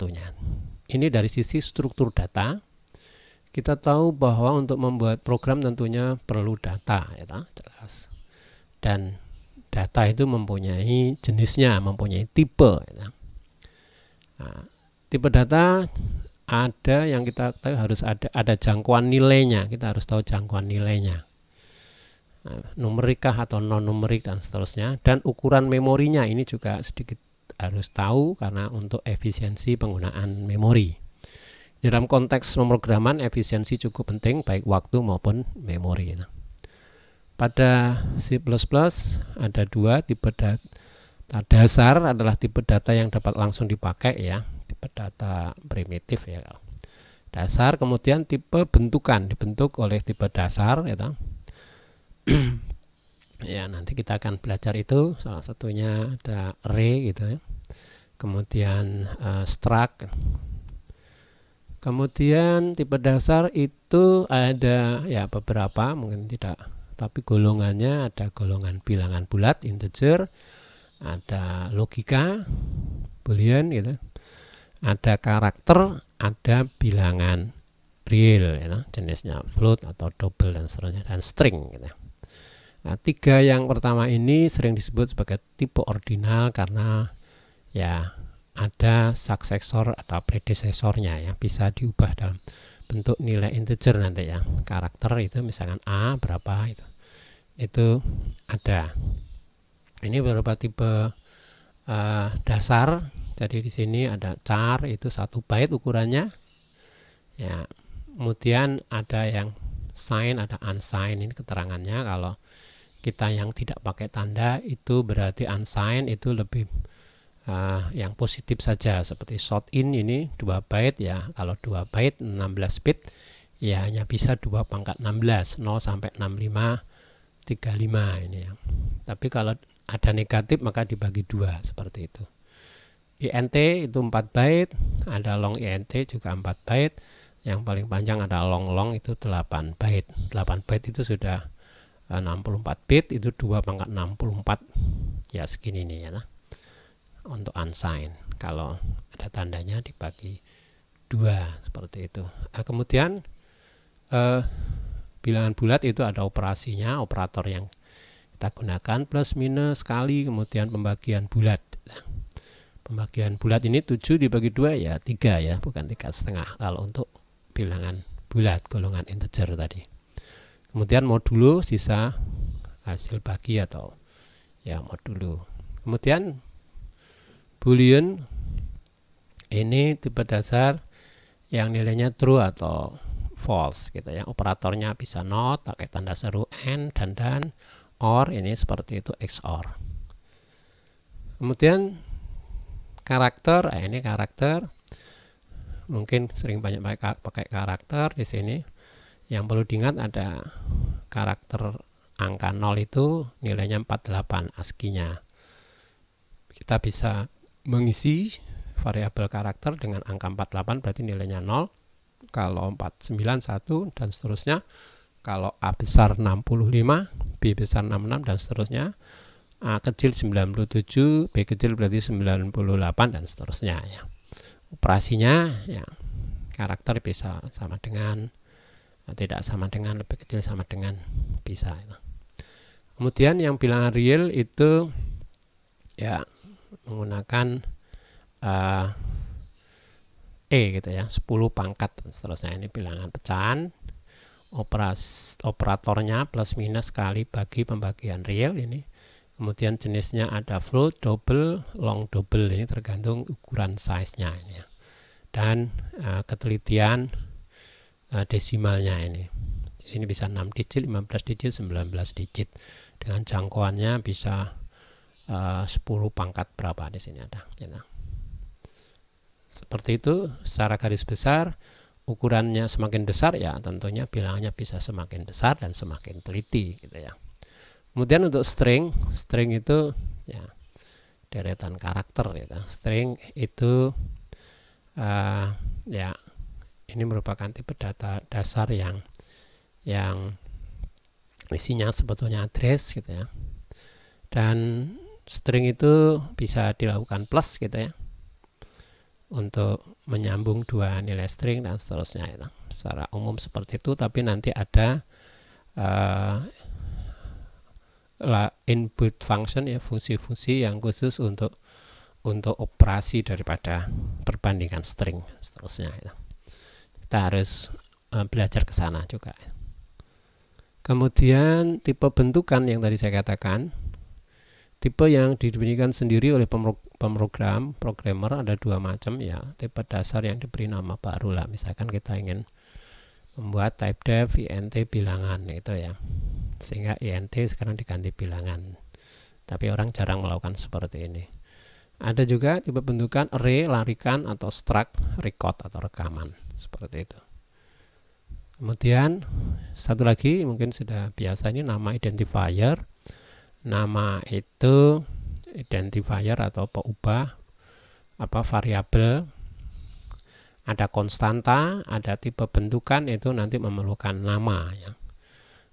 tentunya. Ini dari sisi struktur data. Kita tahu bahwa untuk membuat program tentunya perlu data, ya, jelas. Dan data itu mempunyai jenisnya, mempunyai tipe. Ya. Nah, tipe data ada yang kita tahu harus ada jangkauan nilainya. Kita harus tahu jangkauan nilainya. Nah, numerikah atau non numerik dan seterusnya. Dan ukuran memorinya ini juga sedikit harus tahu karena untuk efisiensi penggunaan memori. Dalam konteks pemrograman efisiensi cukup penting baik waktu maupun memori. Pada C++ ada dua tipe data. Dasar adalah tipe data yang dapat langsung dipakai, ya, tipe data primitif, ya. Dasar, kemudian tipe bentukan dibentuk oleh tipe dasar, ya. Ya, nanti kita akan belajar itu. Salah satunya ada array gitu, ya. Kemudian struct. Kemudian tipe dasar itu ada ya beberapa, mungkin tidak, tapi golongannya ada golongan bilangan bulat integer, ada logika boolean gitu, ada karakter, ada bilangan real, ya, jenisnya float atau double dan seterusnya, dan string gitu. Nah, tiga yang pertama ini sering disebut sebagai tipe ordinal karena ya ada suksesor atau predecesornya, ya, bisa diubah dalam bentuk nilai integer nanti, ya. Karakter itu misalkan A berapa itu ada. Ini beberapa tipe dasar. Jadi di sini ada char itu 1 byte ukurannya, ya. Kemudian ada yang sign, ada unsigned, ini keterangannya. Kalau kita yang tidak pakai tanda itu berarti unsigned, itu lebih yang positif saja, seperti short in ini 2 byte, ya. Kalau 2 byte 16 bit, ya hanya bisa 2 pangkat 16, 0 sampai 65 35 ini, ya. Tapi kalau ada negatif maka dibagi 2 seperti itu. int itu 4 byte, ada long int juga 4 byte, yang paling panjang ada long itu 8 byte. 8 byte itu sudah 64 bit, itu 2 pangkat 64, ya segini nih, ya. Untuk unsigned, kalau ada tandanya dibagi 2 seperti itu. Kemudian bilangan bulat itu ada operasinya, operator yang kita gunakan plus minus kali, kemudian pembagian bulat. Pembagian bulat ini 7 dibagi 2 ya 3, ya, bukan 3,5 kalau untuk bilangan bulat golongan integer tadi. Kemudian modulo sisa hasil bagi atau ya modulo. Kemudian boolean ini tipe dasar yang nilainya true atau false gitu, ya. Operatornya bisa not pakai tanda seru and dan or, ini seperti itu XOR. Kemudian karakter, ini karakter mungkin sering banyak pakai karakter di sini. Yang perlu diingat ada karakter angka 0 itu nilainya 48 ASCII-nya. Kita bisa mengisi variabel karakter dengan angka 48 berarti nilainya 0. Kalau 49 1 dan seterusnya. Kalau A besar 65, B besar 66 dan seterusnya. A kecil 97, B kecil berarti 98 dan seterusnya, ya. Operasinya ya karakter bisa sama dengan, tidak sama dengan, lebih kecil sama dengan, bisa, ya. Kemudian yang bilangan real itu ya menggunakan gitu, ya, 10 pangkat dan seterusnya. Ini bilangan pecahan. Operatornya plus minus kali bagi pembagian real ini. Kemudian jenisnya ada float, double, long double, ini tergantung ukuran size-nya ini, ya. Dan ketelitian desimalnya ini. Di sini bisa 6 digit, 15 digit, 19 digit. Dengan jangkauannya bisa 10 pangkat berapa di sini ada, ya. Seperti itu secara garis besar. Ukurannya semakin besar, ya tentunya bilangannya bisa semakin besar dan semakin teliti gitu, ya. Kemudian untuk string itu ya deretan karakter, gitu. String itu ya ini merupakan tipe data dasar yang isinya sebetulnya address gitu, ya. Dan string itu bisa dilakukan plus gitu, ya. untuk menyambung dua nilai string dan seterusnya itu. Secara umum seperti itu, tapi nanti ada input function ya, fungsi-fungsi yang khusus untuk operasi daripada perbandingan string seterusnya itu. Kita harus belajar ke sana juga. Kemudian tipe bentukan yang tadi saya katakan, tipe yang diberikan sendiri oleh programmer ada dua macam ya. Tipe dasar yang diberi nama baru lah, misalkan kita ingin membuat type def int bilangan itu ya, sehingga int sekarang diganti bilangan, tapi orang jarang melakukan seperti ini. Ada juga tipe bentukan array, larikan, atau struct, record atau rekaman seperti itu. Kemudian satu lagi mungkin sudah biasa, ini nama identifier. Nama itu identifier atau peubah variabel. Ada konstanta, ada tipe bentukan, itu nanti memerlukan nama ya.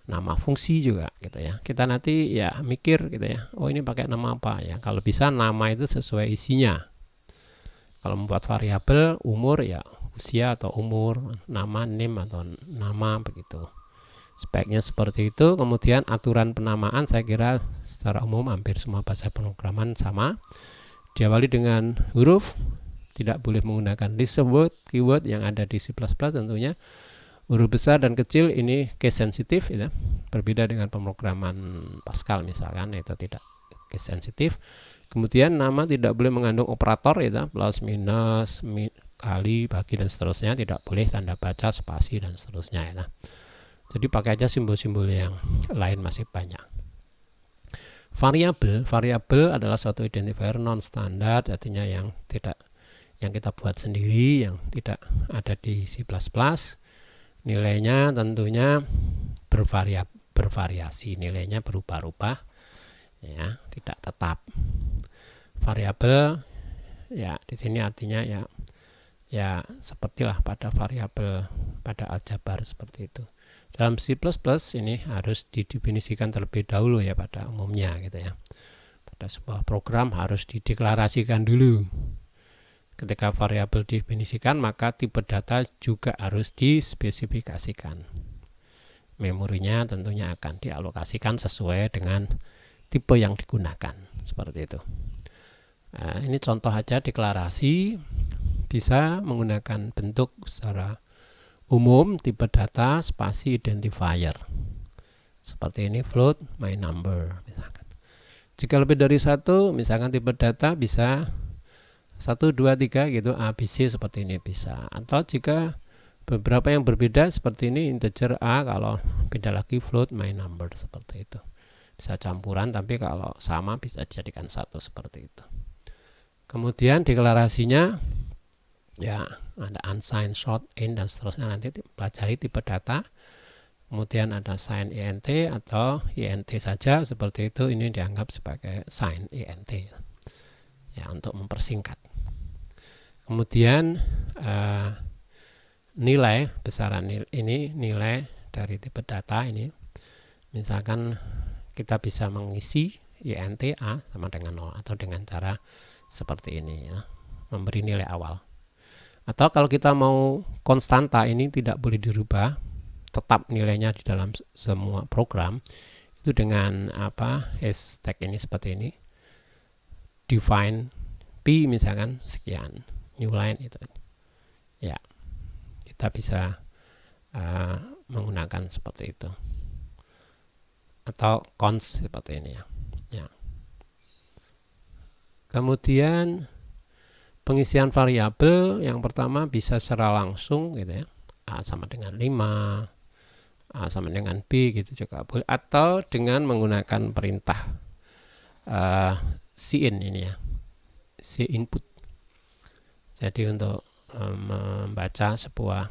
Nama fungsi juga gitu ya. Kita nanti ya mikir gitu ya. Oh, ini pakai nama apa ya? Kalau bisa nama itu sesuai isinya. Kalau membuat variabel umur ya usia atau umur, nama name atau nama begitu. Speknya seperti itu. Kemudian aturan penamaan saya kira secara umum hampir semua bahasa pemrograman sama. Diawali dengan huruf, tidak boleh menggunakan list word, keyword yang ada di C++ tentunya. Huruf besar dan kecil ini case sensitif ya. Berbeda dengan pemrograman Pascal misalkan, itu tidak case sensitif. Kemudian nama tidak boleh mengandung operator ya, plus minus, kali, bagi dan seterusnya, tidak boleh tanda baca, spasi dan seterusnya ya. Jadi pakai aja simbol-simbol yang lain masih banyak. Variabel adalah suatu identifier non standar, artinya yang kita buat sendiri, yang tidak ada di C++. Nilainya tentunya bervariasi, nilainya berubah-ubah ya, tidak tetap. Variabel ya di sini artinya ya sepertilah pada variabel pada aljabar seperti itu. Dalam C++ ini harus didefinisikan terlebih dahulu ya pada umumnya gitu ya. Pada sebuah program harus dideklarasikan dulu. Ketika variabel didefinisikan, maka tipe data juga harus dispesifikasikan. Memorinya tentunya akan dialokasikan sesuai dengan tipe yang digunakan, seperti itu. Nah, ini contoh aja deklarasi, bisa menggunakan bentuk secara umum, tipe data, spasi, identifier. Seperti ini, float, my number, misalkan. Jika lebih dari satu, misalkan tipe data bisa 1, 2, 3 gitu, ABC seperti ini bisa. Atau jika beberapa yang berbeda seperti ini, integer A, kalau beda lagi float my number, seperti itu. Bisa campuran, tapi kalau sama bisa dijadikan satu seperti itu. Kemudian deklarasinya ya ada unsigned, short, in dan seterusnya, nanti pelajari tipe data. Kemudian ada sign int atau int saja seperti itu, ini dianggap sebagai sign int ya, untuk mempersingkat. Kemudian nilai besaran ini, nilai dari tipe data ini, misalkan kita bisa mengisi int a sama dengan 0 atau dengan cara seperti ini ya, memberi nilai awal. Atau kalau kita mau konstanta, ini tidak boleh dirubah, tetap nilainya di dalam semua program, itu dengan hashtag ini seperti ini, define p misalkan sekian, new line itu ya, kita bisa menggunakan seperti itu, atau const seperti ini ya. Kemudian pengisian variabel yang pertama bisa secara langsung gitu ya, A sama dengan 5, A sama dengan B gitu juga boleh, atau dengan menggunakan perintah cin ini ya, c input. Jadi untuk membaca sebuah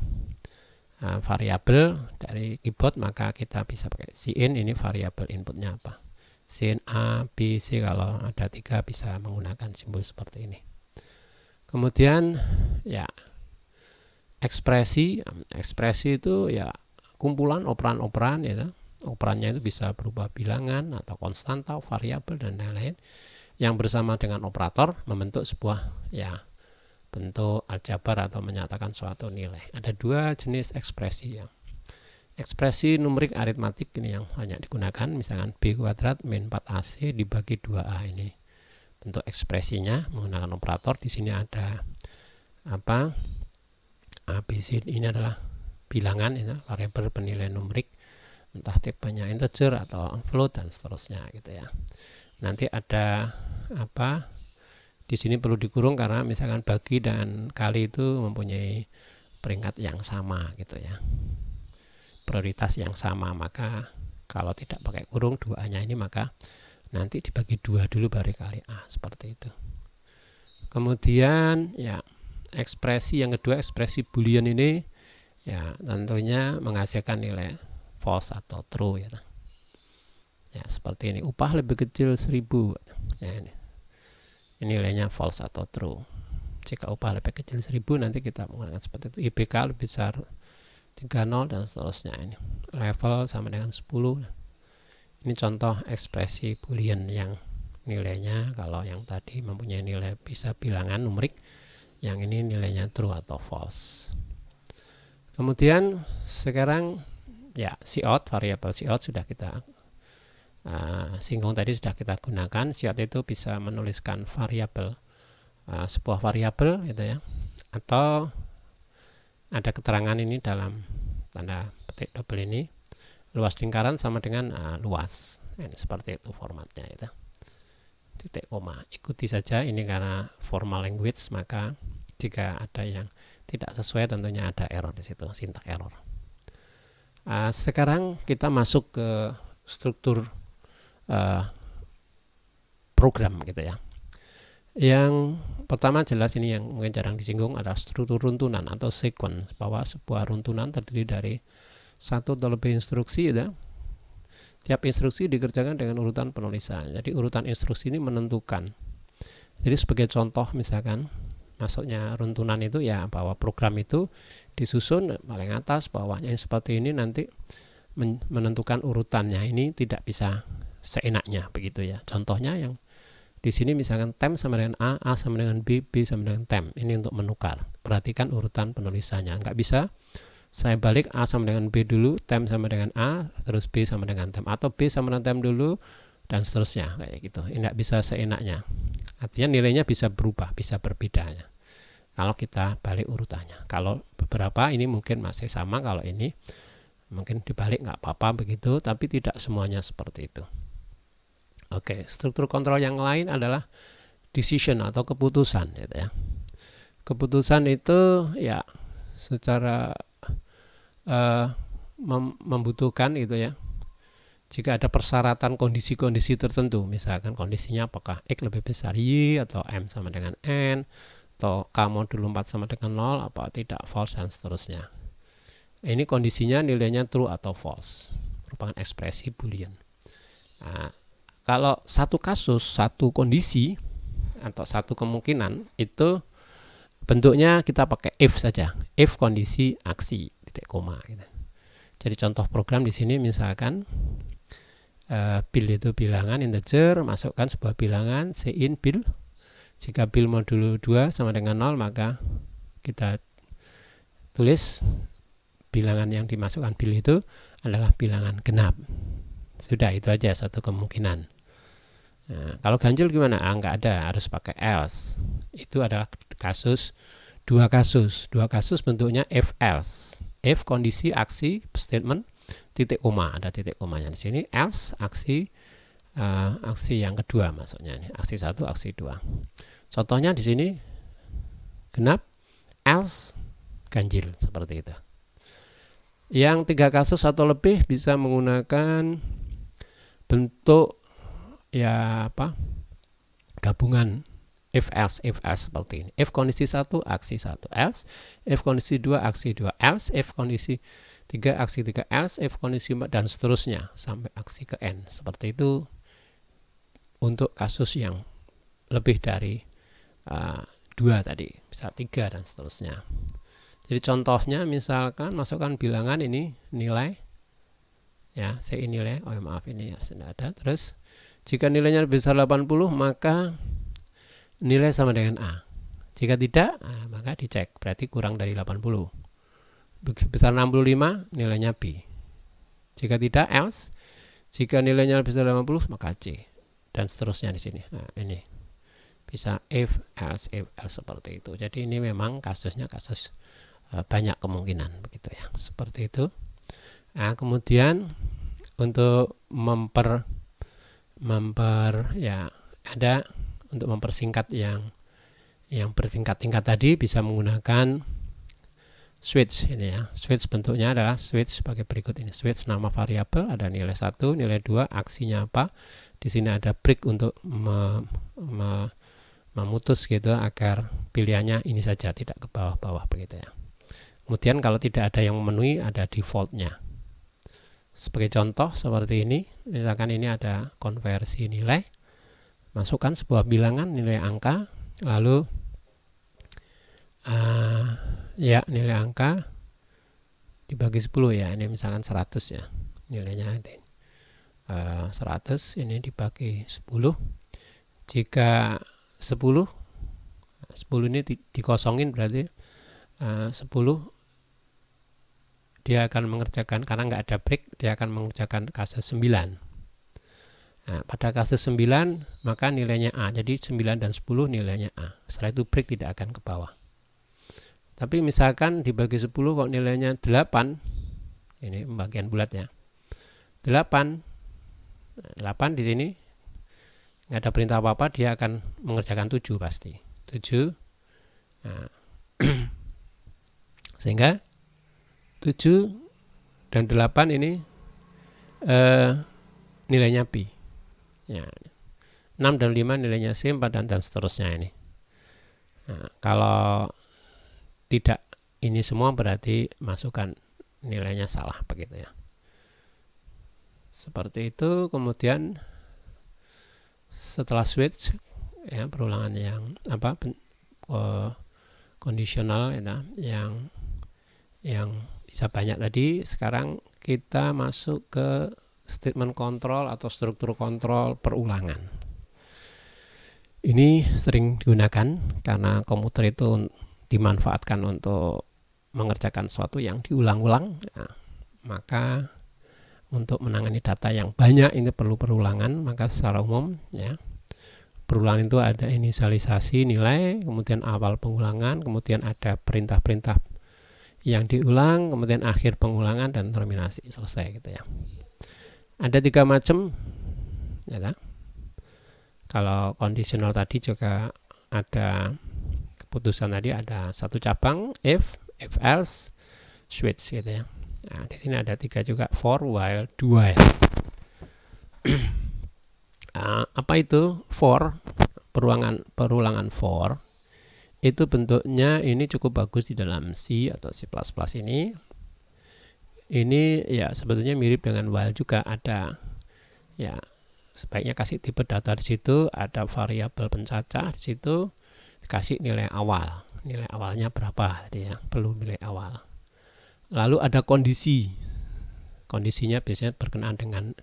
variabel dari keyboard, maka kita bisa pakai cin, ini variabel inputnya apa, cin A, B, C, kalau ada 3 bisa menggunakan simbol seperti ini. Kemudian ya ekspresi itu ya kumpulan operan-operan ya. Operannya itu bisa berupa bilangan atau konstanta, variabel dan lain-lain, yang bersama dengan operator membentuk sebuah ya bentuk aljabar atau menyatakan suatu nilai. Ada dua jenis ekspresi ya. Ekspresi numerik aritmatik ini yang banyak digunakan, misalkan B kuadrat min 4AC dibagi 2A ini. Bentuk ekspresinya menggunakan operator. Di sini ada apa? ABC ini adalah bilangan ya, variabel penilaian numerik, entah tipenya integer atau float dan seterusnya gitu ya. Nanti ada apa? Di sini perlu dikurung karena misalkan bagi dan kali itu mempunyai peringkat yang sama gitu ya. Prioritas yang sama, maka kalau tidak pakai kurung 2A-nya ini maka nanti dibagi 2 dulu baru kali A, seperti itu. Kemudian ya ekspresi yang kedua, ekspresi boolean ini ya tentunya menghasilkan nilai false atau true ya. Ya seperti ini, upah lebih kecil 1000 ya, ini nilainya false atau true. Jika upah lebih kecil 1000 nanti kita menggunakan seperti itu. IPK lebih besar 30 dan seterusnya. Ini level sama dengan 10. Ini contoh ekspresi boolean yang nilainya, kalau yang tadi mempunyai nilai bisa bilangan numerik, yang ini nilainya true atau false. Kemudian sekarang ya cout, variabel cout sudah kita singgung tadi, sudah kita gunakan. Cout itu bisa menuliskan variabel, sebuah variabel gitu ya, atau ada keterangan ini dalam tanda petik double ini, luas lingkaran sama dengan luas. Ini seperti itu formatnya itu. Titik koma. Ikuti saja ini karena formal language, maka jika ada yang tidak sesuai tentunya ada error di situ, syntax error. Sekarang kita masuk ke struktur program gitu ya. Yang pertama jelas ini yang mungkin jarang disinggung adalah struktur runtunan atau sequence, bahwa sebuah runtunan terdiri dari satu atau lebih instruksi ya. Tiap instruksi dikerjakan dengan urutan penulisan. Jadi urutan instruksi ini menentukan. Jadi sebagai contoh misalkan maksudnya runtunan itu ya bahwa program itu disusun paling atas, bawahnya seperti ini, nanti menentukan urutannya ini tidak bisa seenaknya begitu ya. Contohnya yang di sini misalkan temp sama dengan A sama dengan B sama dengan temp. Ini untuk menukar. Perhatikan urutan penulisannya. Nggak bisa saya balik A sama dengan B dulu, temp sama dengan A, terus B sama dengan temp, atau B sama dengan temp dulu dan seterusnya kayak gitu. Ini nggak bisa seenaknya. Artinya nilainya bisa berubah, bisa berbeda ya, kalau kita balik urutannya. Kalau beberapa ini mungkin masih sama, kalau ini mungkin dibalik nggak apa-apa begitu, tapi tidak semuanya seperti itu. Oke, struktur kontrol yang lain adalah decision atau keputusan gitu ya. Keputusan itu ya secara membutuhkan gitu ya. Jika ada persyaratan kondisi-kondisi tertentu, misalkan kondisinya apakah X lebih besar Y atau M sama dengan N, atau K modul 4 sama dengan 0, apa tidak, false dan seterusnya. Ini kondisinya nilainya true atau false, merupakan ekspresi boolean. Nah, kalau satu kasus, satu kondisi atau satu kemungkinan itu bentuknya kita pakai if saja, if kondisi aksi titik koma gitu. Jadi contoh program di sini misalkan bill itu bilangan integer, masukkan sebuah bilangan cin bill. Jika bill modul 2 sama dengan 0, maka kita tulis bilangan yang dimasukkan bill itu adalah bilangan genap. Sudah, itu aja satu kemungkinan. Nah, kalau ganjil gimana? Nggak ada, harus pakai else. Itu adalah kasus, dua kasus bentuknya if else. If kondisi aksi statement titik koma, ada titik komanya di sini. Else aksi yang kedua maksudnya ini, aksi 1, aksi 2. Contohnya di sini genap, else ganjil, seperti itu. Yang 3 kasus atau lebih bisa menggunakan bentuk ya gabungan if else seperti ini. If kondisi 1 aksi 1 else, if kondisi 2 aksi 2 else, if kondisi 3 aksi 3 else, if kondisi 4 dan seterusnya sampai aksi ke n. Seperti itu untuk kasus yang lebih dari 2 tadi, bisa 3 dan seterusnya. Jadi contohnya misalkan masukkan bilangan ini nilai ya, CI nilai, ini ya sudah ada. Terus jika nilainya lebih besar 80, maka nilai sama dengan A. Jika tidak, maka dicek, berarti kurang dari 80. Besar 65, nilainya B. Jika tidak, else. Jika nilainya lebih dari 80, maka C. Dan seterusnya di sini. Nah, ini bisa if, else, seperti itu. Jadi ini memang kasusnya kasus banyak kemungkinan begitu ya. Seperti itu. Nah, kemudian untuk ada untuk mempersingkat yang bertingkat-tingkat tadi bisa menggunakan switch ini ya. Switch bentuknya adalah switch sebagai berikut ini. Switch nama variabel, ada nilai 1, nilai 2, aksinya apa. Di sini ada break untuk memutus gitu agar pilihannya ini saja, tidak ke bawah-bawah begitu ya. Kemudian kalau tidak ada yang memenuhi, ada defaultnya. Sebagai contoh seperti ini, misalkan ini ada konversi nilai, masukkan sebuah bilangan nilai angka, lalu nilai angka dibagi 10 ya, ini misalkan 100 ya, nilainya 100, ini dibagi 10. Jika 10 ini dikosongin, berarti 10 dia akan mengerjakan, karena nggak ada break, dia akan mengerjakan kasus 9. Nah, pada kasus 9 maka nilainya A, jadi 9 dan 10 nilainya A. Setelah itu break tidak akan ke bawah. Tapi misalkan dibagi 10 kok nilainya 8, ini pembagian bulat ya, 8 di sini nggak ada perintah apa-apa, dia akan mengerjakan 7 pasti. 7. Nah, sehingga 7 dan 8 ini nilainya B. Ya. 6 dan 5 nilainya C, 4 dan seterusnya ini. Nah, kalau tidak ini semua berarti masukkan nilainya salah begitu ya. Seperti itu. Kemudian setelah switch ya, perulangan yang kondisional ya, yang bisa banyak tadi. Sekarang kita masuk ke statement control atau struktur kontrol perulangan. Ini sering digunakan karena komputer itu dimanfaatkan untuk mengerjakan sesuatu yang diulang-ulang. Nah, maka untuk menangani data yang banyak ini perlu perulangan. Maka secara umum ya, perulangan itu ada inisialisasi nilai, kemudian awal pengulangan, kemudian ada perintah-perintah yang diulang, kemudian akhir pengulangan dan terminasi, selesai gitu ya. Ada 3 macam ya. Kalau kondisional tadi juga ada keputusan tadi, ada 1 cabang if else, switch gitu ya. Nah, di sini ada 3 juga, for, while, do while. Apa itu for? Perulangan for itu bentuknya ini cukup bagus di dalam C atau C++ ini. Ini ya sebetulnya mirip dengan while juga, ada ya, sebaiknya kasih tipe data di situ, ada variabel pencacah di situ, kasih nilai awal. Nilai awalnya berapa dia, perlu nilai awal. Lalu ada kondisi. Kondisinya biasanya berkenaan dengan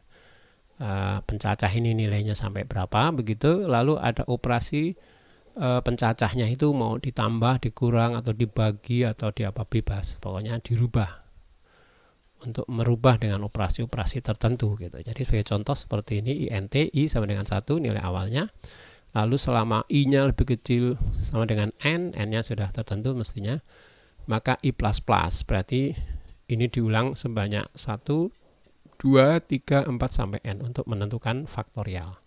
pencacah ini nilainya sampai berapa begitu. Lalu ada operasi pencacahnya itu mau ditambah, dikurang atau dibagi atau diapa, bebas. Pokoknya dirubah. Untuk merubah dengan operasi-operasi tertentu gitu. Jadi sebagai contoh seperti ini, int i sama dengan 1 nilai awalnya, lalu selama i-nya lebih kecil sama dengan n-nya sudah tertentu mestinya, maka i++, berarti ini diulang sebanyak 1, 2, 3, 4 sampai n untuk menentukan faktorial.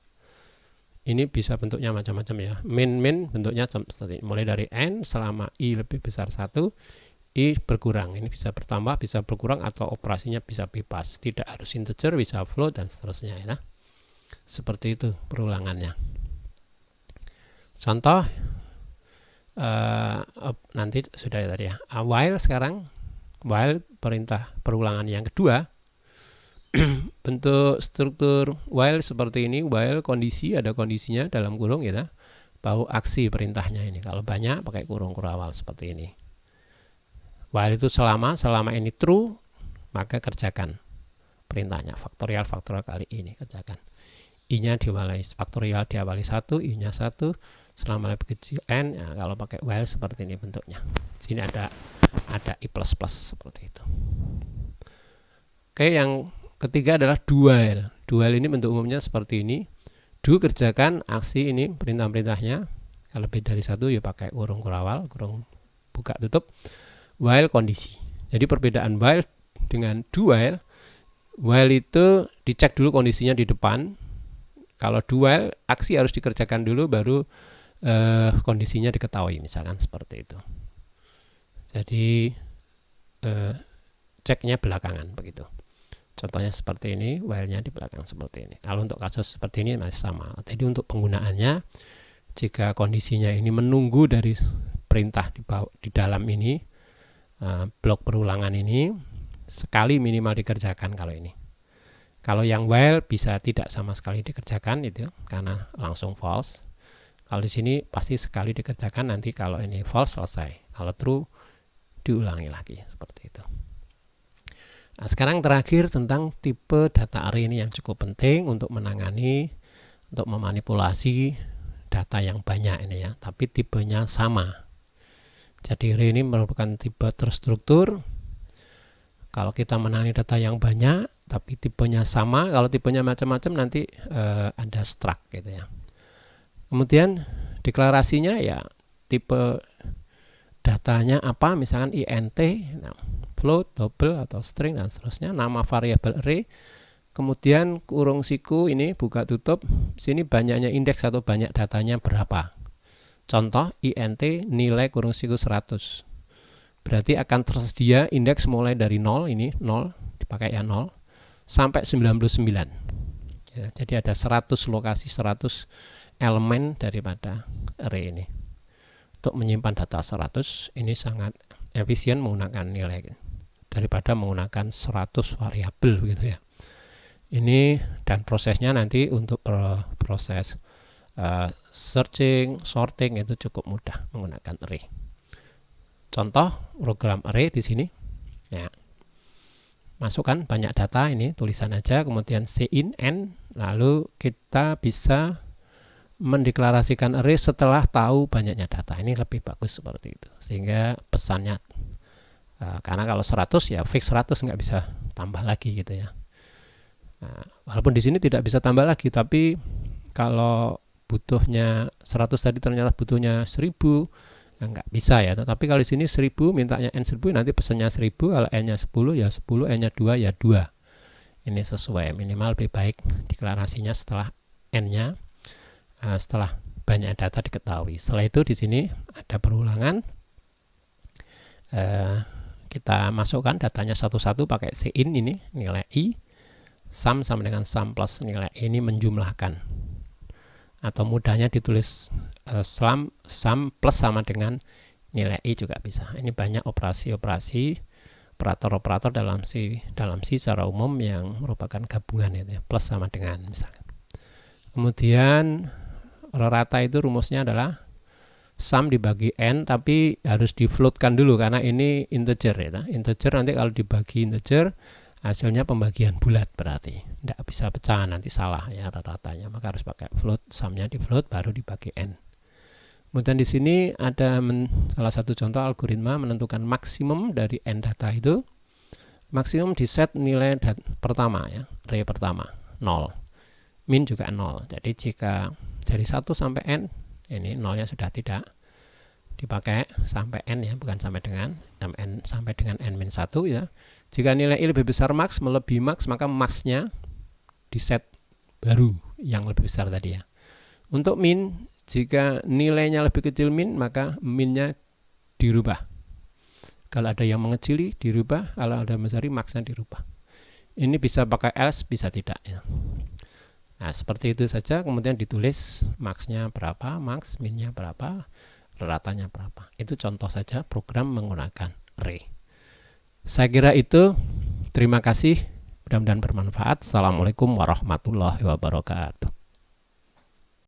Ini bisa bentuknya macam-macam ya. Min bentuknya seperti ini, mulai dari n selama i lebih besar 1, i berkurang, ini bisa bertambah, bisa berkurang, atau operasinya bisa bebas, tidak harus integer, bisa float dan seterusnya ya. Seperti itu perulangannya. Contoh nanti sudah tadi ya. While sekarang, while perintah perulangan yang kedua. Bentuk struktur while seperti ini, while kondisi, ada kondisinya dalam kurung ya, bahu aksi perintahnya ini. Kalau banyak pakai kurung kurawal seperti ini. While itu selama ini true, maka kerjakan perintahnya, faktorial kali ini kerjakan. I-nya diawali faktorial, diawali 1, I-nya 1, selama lebih kecil n, ya, kalau pakai while seperti ini bentuknya. Sini ada i plus seperti itu. Oke, yang ketiga adalah do while. Do while ini bentuk umumnya seperti ini. Do, kerjakan aksi ini, perintah-perintahnya. Kalau lebih dari satu ya pakai kurung kurawal, kurung buka tutup. While kondisi. Jadi perbedaan while dengan do while itu dicek dulu kondisinya di depan. Kalau do while aksi harus dikerjakan dulu baru kondisinya diketahui, misalkan seperti itu. Jadi ceknya belakangan begitu. Contohnya seperti ini, while-nya di belakang seperti ini. Kalau untuk kasus seperti ini masih sama. Jadi untuk penggunaannya, jika kondisinya ini menunggu dari perintah di dalam ini, blok perulangan ini, sekali minimal dikerjakan kalau ini. Kalau yang while bisa tidak sama sekali dikerjakan itu, karena langsung false. Kalau di sini pasti sekali dikerjakan, nanti kalau ini false selesai. Kalau true, diulangi lagi, seperti itu. Nah, sekarang terakhir tentang tipe data array ini yang cukup penting untuk menangani, untuk memanipulasi data yang banyak ini ya, tapi tipenya sama. Jadi array ini merupakan tipe terstruktur. Kalau kita menangani data yang banyak, tapi tipenya sama, kalau tipenya macam-macam nanti ada struct gitu ya. Kemudian deklarasinya ya tipe datanya apa, misalkan int, float, double atau string dan seterusnya, nama variabel array. Kemudian kurung siku ini buka tutup, sini banyaknya indeks atau banyak datanya berapa. Contoh int nilai kurung siku 100. Berarti akan tersedia indeks mulai dari 0 ini 0 dipakai ya 0 sampai 99. Ya, jadi ada 100 lokasi, 100 elemen daripada array ini. Untuk menyimpan data 100 ini sangat efisien menggunakan nilai daripada menggunakan 100 variabel gitu ya. Ini dan prosesnya nanti untuk proses searching, sorting itu cukup mudah menggunakan array. Contoh program array di sini. Ya. Masukkan banyak data ini, tulisan aja, kemudian cin n, lalu kita bisa mendeklarasikan array setelah tahu banyaknya data. Ini lebih bagus seperti itu. Sehingga pesannya karena kalau 100 ya fix 100, nggak bisa tambah lagi gitu ya. Nah, walaupun di sini tidak bisa tambah lagi, tapi kalau butuhnya 100 tadi ternyata butuhnya 1000, ya nggak bisa ya. Tapi kalau di sini 1000 mintanya n 1000, nanti pesannya 1000, kalau n-nya 10 ya 10, n-nya 2 ya 2. Ini sesuai, minimal lebih baik deklarasinya setelah n-nya, setelah banyak data diketahui. Setelah itu di sini ada perulangan. Kita masukkan datanya satu-satu pakai cin ini, nilai i, sum sama dengan sum plus nilai i, ini menjumlahkan. Atau mudahnya ditulis sum plus sama dengan nilai i juga bisa. Ini banyak operasi-operasi, operator-operator dalam C secara umum yang merupakan gabungan itu ya, plus sama dengan misalkan. Kemudian rata itu rumusnya adalah sum dibagi n, tapi harus di-floatkan dulu karena ini integer ya. Integer nanti kalau dibagi integer hasilnya pembagian bulat, berarti tidak bisa pecah, nanti salah ya ratanya, maka harus pakai float, sumnya di float baru dibagi n. Kemudian di sini ada salah satu contoh algoritma menentukan maksimum dari n data itu. Maksimum di set nilai pertama ya, array pertama 0, min juga 0. Jadi jika dari 1 sampai n, ini 0-nya sudah tidak dipakai sampai n ya, bukan sampai dengan n, sampai dengan n-1 ya. Jika nilai i lebih besar max, melebihi max, maka max-nya di set baru yang lebih besar tadi ya. Untuk min, jika nilainya lebih kecil min, maka min-nya dirubah. Kalau ada yang mengecili dirubah, kalau ada besari max-nya dirubah. Ini bisa pakai else, bisa tidak ya. Nah, seperti itu saja. Kemudian ditulis max-nya berapa, max, min-nya berapa, ratanya berapa. Itu contoh saja program menggunakan array. Saya kira itu. Terima kasih. Mudah-mudahan bermanfaat. Assalamualaikum warahmatullahi wabarakatuh.